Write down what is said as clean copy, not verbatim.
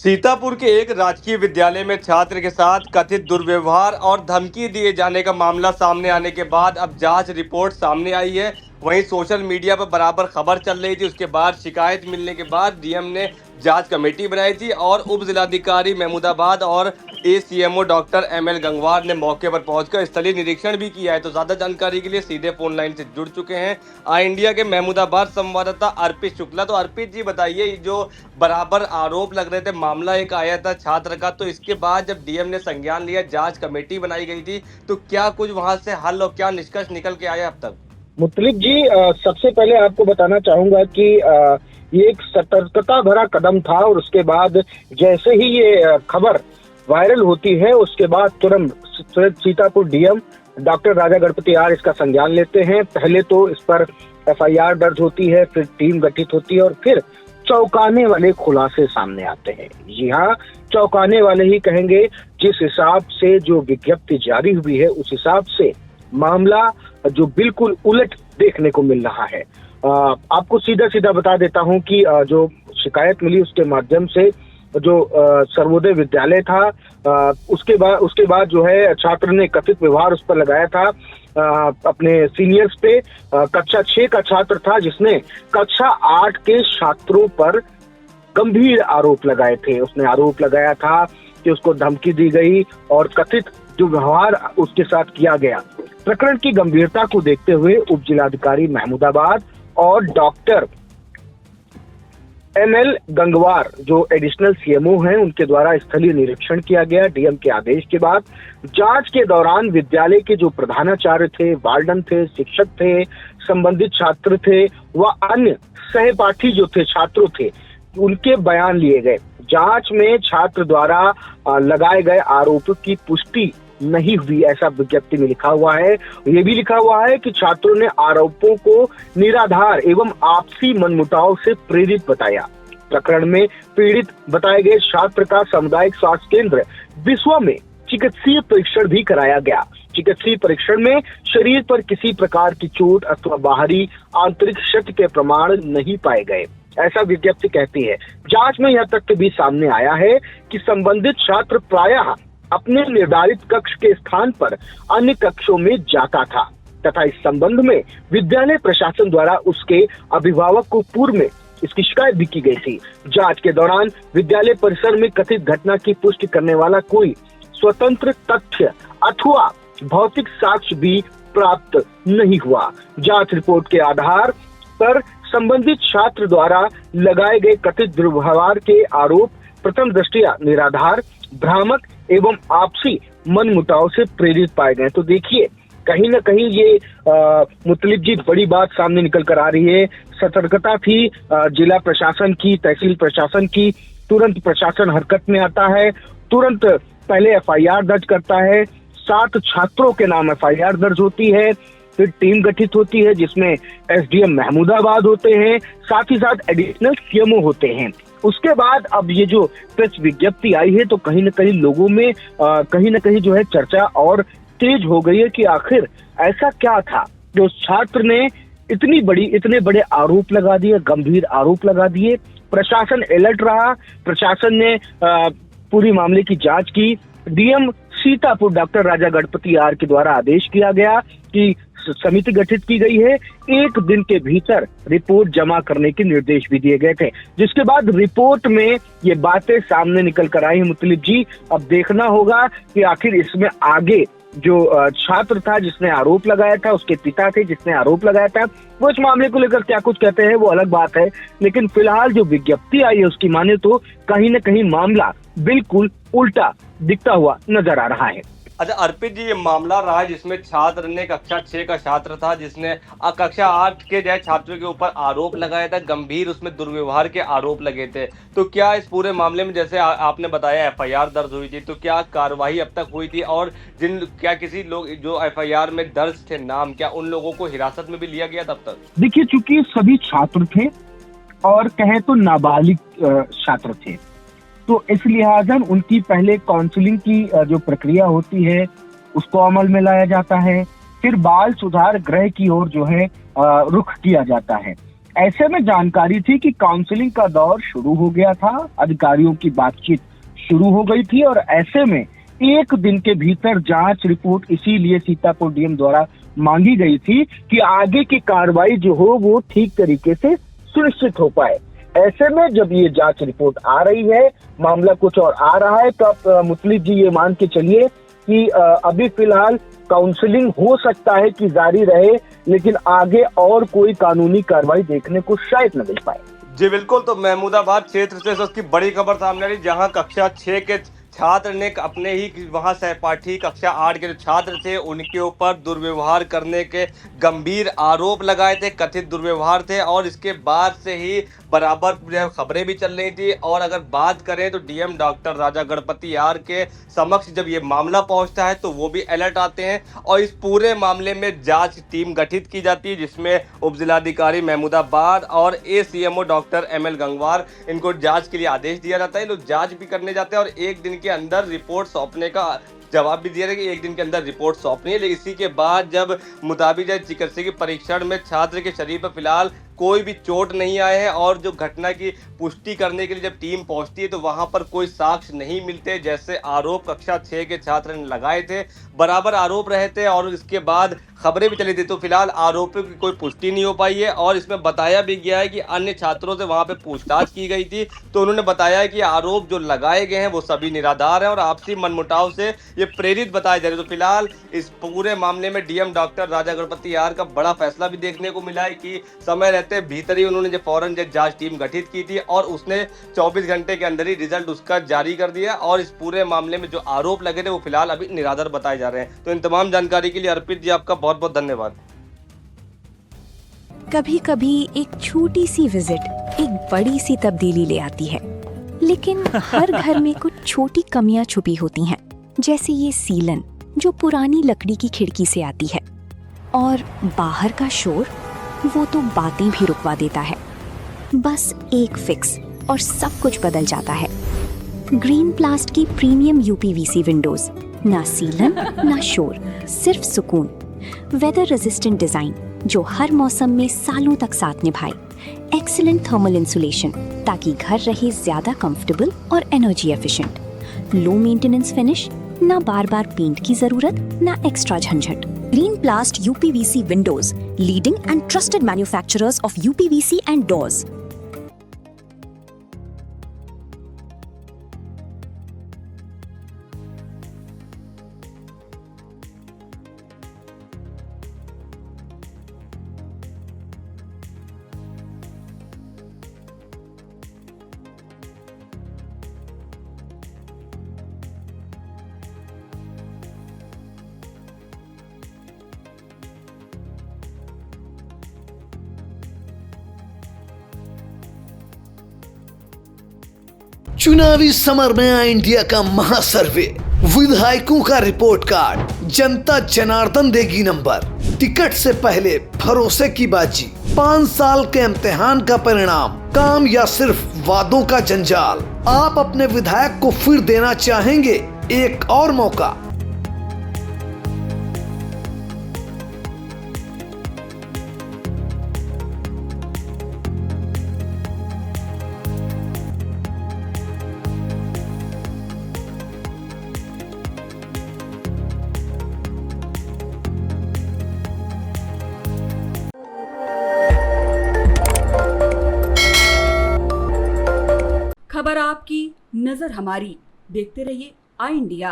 सीतापुर के एक राजकीय विद्यालय में छात्र के साथ कथित दुर्व्यवहार और धमकी दिए जाने का मामला सामने आने के बाद अब जांच रिपोर्ट सामने आई है। वहीं सोशल मीडिया पर बराबर खबर चल रही थी। उसके बाद शिकायत मिलने के बाद डीएम ने जांच कमेटी बनाई थी और उप जिलाधिकारी महमूदाबाद और एसीएमओ डॉक्टर एमएल गंगवार ने मौके पर पहुंचकर स्थलीय निरीक्षण भी किया है। तो ज्यादा जानकारी के लिए सीधे फोन लाइन से जुड़ चुके हैं आई इंडिया के महमूदाबाद संवाददाता अर्पित शुक्ला। तो अर्पित जी बताइए, जो बराबर आरोप लग रहे थे, मामला एक आया था छात्र का, तो इसके बाद जब डीएम ने संज्ञान लिया, जांच कमेटी बनाई गई थी, तो क्या कुछ वहां से हल और क्या निष्कर्ष निकल के आया अब तक? मुतलिब जी, सबसे पहले आपको बताना चाहूंगा कि ये एक सतर्कता भरा कदम था और उसके बाद जैसे ही ये खबर वायरल होती है उसके बाद तुरंत Sitapur DM doctor Raja Ganapathi R इसका संज्ञान लेते हैं। पहले तो इस पर एफआईआर दर्ज होती है, फिर टीम गठित होती है और फिर चौंकाने वाले खुलासे सामने आते हैं। जी हाँ, चौंकाने वाले ही कहेंगे। जिस हिसाब से जो विज्ञप्ति जारी हुई है उस हिसाब से मामला जो बिल्कुल उलट देखने को मिल रहा है। आपको सीधा सीधा बता देता हूं कि जो शिकायत मिली उसके माध्यम से जो सर्वोदय विद्यालय था, उसके बाद जो है छात्र ने कथित व्यवहार उस पर लगाया था अपने सीनियर्स पे। कक्षा 6 का छात्र था जिसने कक्षा 8 के छात्रों पर गंभीर आरोप लगाए थे। उसने आरोप लगाया था कि उसको धमकी दी गई और कथित जो व्यवहार उसके साथ किया गया। प्रकरण की गंभीरता को देखते हुए उप जिलाधिकारी महमूदाबाद और डॉक्टर एमएल गंगवार जो एडिशनल सीएमओ हैं उनके द्वारा स्थलीय निरीक्षण किया गया डीएम के आदेश के बाद। जांच के दौरान विद्यालय के जो प्रधानाचार्य थे, वार्डन थे, शिक्षक थे, संबंधित छात्र थे व अन्य सहपाठी जो थे, छात्रों थे, उनके बयान लिए गए। जांच में छात्र द्वारा लगाए गए आरोपों की पुष्टि नहीं हुई, ऐसा विज्ञप्ति में लिखा हुआ है। ये भी लिखा हुआ है कि छात्रों ने आरोपों को निराधार एवं आपसी मनमुटाव से प्रेरित बताया। प्रकरण में पीड़ित बताए गए छात्र का सामुदायिक स्वास्थ्य केंद्र बिस्वा में चिकित्सीय परीक्षण भी कराया गया। चिकित्सीय परीक्षण में शरीर पर किसी प्रकार की चोट अथवा बाहरी आंतरिक क्षति के प्रमाण नहीं पाए गए, ऐसा विज्ञप्ति कहती है। जांच में यह तथ्य भी सामने आया है कि संबंधित छात्र प्रायः अपने निर्धारित कक्ष के स्थान पर अन्य कक्षों में जाता था तथा इस संबंध में विद्यालय प्रशासन द्वारा उसके अभिभावक को पूर्व में इसकी शिकायत भी की गई थी। जांच के दौरान विद्यालय परिसर में कथित घटना की पुष्टि करने वाला कोई स्वतंत्र तथ्य अथवा भौतिक साक्ष्य भी प्राप्त नहीं हुआ। जांच रिपोर्ट के आधार पर संबंधित छात्र द्वारा लगाए गए कथित दुर्व्यवहार के आरोप प्रथम दृष्टया निराधार, भ्रामक एवं आपसी मनमुटाव से प्रेरित पाए गए। तो देखिए, कहीं ना कहीं ये मुतलिब जी बड़ी बात सामने निकल कर आ रही है। सतर्कता थी जिला प्रशासन की, तहसील प्रशासन की। तुरंत प्रशासन हरकत में आता है, तुरंत पहले एफआईआर दर्ज करता है। 7 छात्रों के नाम एफआईआर दर्ज होती है, फिर टीम गठित होती है जिसमें एसडीएम महमूदाबाद होते हैं, साथ ही साथ एडिशनल सीएमओ होते हैं। उसके बाद अब ये जो प्रेस विज्ञप्ति आई है तो कहीं ना कहीं लोगों में कहीं ना कहीं जो है चर्चा और तेज हो गई है कि आखिर ऐसा क्या था जो छात्र ने इतने बड़े आरोप लगा दिए, गंभीर आरोप लगा दिए। प्रशासन अलर्ट रहा, प्रशासन ने पूरी मामले की जांच की। DM Sitapur doctor Raja Ganapathi R के द्वारा आदेश किया गया कि समिति गठित की गई है, 1 दिन के भीतर रिपोर्ट जमा करने के निर्देश भी दिए गए थे, जिसके बाद रिपोर्ट में ये बातें सामने निकल कर आई। मुतलिब जी, अब देखना होगा कि आखिर इसमें आगे जो छात्र था जिसने आरोप लगाया था, उसके पिता थे जिसने आरोप लगाया था, वो इस मामले को लेकर क्या कुछ कहते हैं वो अलग बात है। लेकिन फिलहाल जो विज्ञप्ति आई है उसकी माने तो कहीं न कहीं मामला बिल्कुल उल्टा दिखता हुआ नजर आ रहा है। अच्छा अर्पित जी, ये मामला रहा है जिसमें छात्र ने, कक्षा 6 का छात्र था जिसने कक्षा 8 के जो छात्रों के ऊपर आरोप लगाया था, गंभीर उसमें दुर्व्यवहार के आरोप लगे थे। तो क्या इस पूरे मामले में, जैसे आपने बताया एफआईआर दर्ज हुई थी, तो क्या कार्रवाई अब तक हुई थी? और क्या किसी लोग जो एफआईआर में दर्ज थे नाम, क्या उन लोगों को हिरासत में भी लिया गया तब तक? देखिए, चूंकि सभी छात्र थे और कहे तो नाबालिग छात्र थे, तो इस लिहाजा उनकी पहले काउंसलिंग की जो प्रक्रिया होती है उसको अमल में लाया जाता है, फिर बाल सुधार गृह की ओर जो है रुख किया जाता है। ऐसे में जानकारी थी कि काउंसलिंग का दौर शुरू हो गया था, अधिकारियों की बातचीत शुरू हो गई थी और ऐसे में एक दिन के भीतर जांच रिपोर्ट इसीलिए सीतापुर डीएम द्वारा मांगी गई थी कि आगे की कार्रवाई जो हो वो ठीक तरीके से सुनिश्चित हो पाए। ऐसे में जब ये जांच रिपोर्ट आ रही है, मामला कुछ और आ रहा है, तो आप मुतलिब जी ये मान के चलिए कि अभी फिलहाल काउंसलिंग हो सकता है कि जारी रहे, लेकिन आगे और कोई कानूनी कार्रवाई देखने को शायद न मिल पाए। जी बिल्कुल, तो महमूदाबाद क्षेत्र से उसकी बड़ी खबर सामने आ रही, जहां कक्षा 6 के छात्र ने अपने ही वहां सहपाठी कक्षा 8 के जो छात्र थे उनके ऊपर दुर्व्यवहार करने के गंभीर आरोप लगाए थे, कथित दुर्व्यवहार थे, और इसके बाद से ही बराबर खबरें भी चल रही थी। और अगर बात करें तो DM doctor Raja Ganapathi R के समक्ष जब ये मामला पहुंचता है तो वो भी अलर्ट आते हैं और इस पूरे मामले में जांच टीम गठित की जाती है, जिसमें उप जिलाधिकारी महमूदाबाद और एसीएमओ डॉक्टर एमएल गंगवार, इनको जांच के लिए आदेश दिया जाता है। लोग जांच भी करने जाते हैं और एक दिन के अंदर रिपोर्ट सौंपने का जवाब भी दिया है कि एक दिन के अंदर रिपोर्ट सौंपनी है। लेकिन इसी के बाद जब मुताबिक चिकित्सकीय परीक्षण में छात्र के शरीर पर फिलहाल कोई भी चोट नहीं आए हैं और जो घटना की पुष्टि करने के लिए जब टीम पहुंचती है तो वहां पर कोई साक्ष्य नहीं मिलते, जैसे आरोप कक्षा 6 के छात्र ने लगाए थे, बराबर आरोप रहे थे और इसके बाद खबरें भी चली थी। तो फिलहाल आरोपों की कोई पुष्टि नहीं हो पाई है और इसमें बताया भी गया है कि अन्य छात्रों से वहां पे पूछताछ की गई थी तो उन्होंने बताया है कि आरोप जो लगाए गए हैं वो सभी निराधार हैं और आपसी मनमुटाव से ये प्रेरित बताए जा रहे हैं। तो फिलहाल इस पूरे मामले में DM doctor Raja Ganapathi R का बड़ा फैसला भी देखने को मिला है कि समय रहते भीतर ही उन्होंने फौरन जांच टीम गठित की थी और उसने 24 घंटे के अंदर ही रिजल्ट उसका जारी कर दिया और इस पूरे मामले में जो आरोप लगे थे वो फिलहाल अभी निराधार बताए जा रहे हैं। तो इन तमाम जानकारी के लिए अर्पित जी आपका बहुत बहुत धन्यवाद। कभी कभी एक छोटी सी विजिट एक बड़ी सी तब्दीली ले आती है, लेकिन हर घर में कुछ छोटी कमियां छुपी होती हैं, जैसे ये सीलन जो पुरानी लकड़ी की खिड़की से आती है और बाहर का शोर वो तो बातें भी रुकवा देता है। बस एक फिक्स और सब कुछ बदल जाता है। ग्रीन प्लास्ट की प्रीमियम यूपीवीसी विंडोज, ना सीलन ना शोर, सिर्फ सुकून। वेदर रेजिस्टेंट डिजाइन जो हर मौसम में सालों तक साथ निभाए। एक्सीलेंट थर्मल इंसुलेशन ताकि घर रहे ज्यादा कंफर्टेबल और energy efficient. Low maintenance finish, ना बार बार पेंट की जरूरत ना एक्स्ट्रा झंझट। Green प्लास्ट UPVC Windows, leading and trusted manufacturers of UPVC and doors. चुनावी समर में आया इंडिया का महासर्वे, विधायकों का रिपोर्ट कार्ड, जनता जनार्दन देगी नंबर। टिकट से पहले भरोसे की बाजी, 5 साल के इम्तिहान का परिणाम, काम या सिर्फ वादों का जंजाल। आप अपने विधायक को फिर देना चाहेंगे एक और मौका? खबर आपकी, नजर हमारी। देखते रहिए आई इंडिया।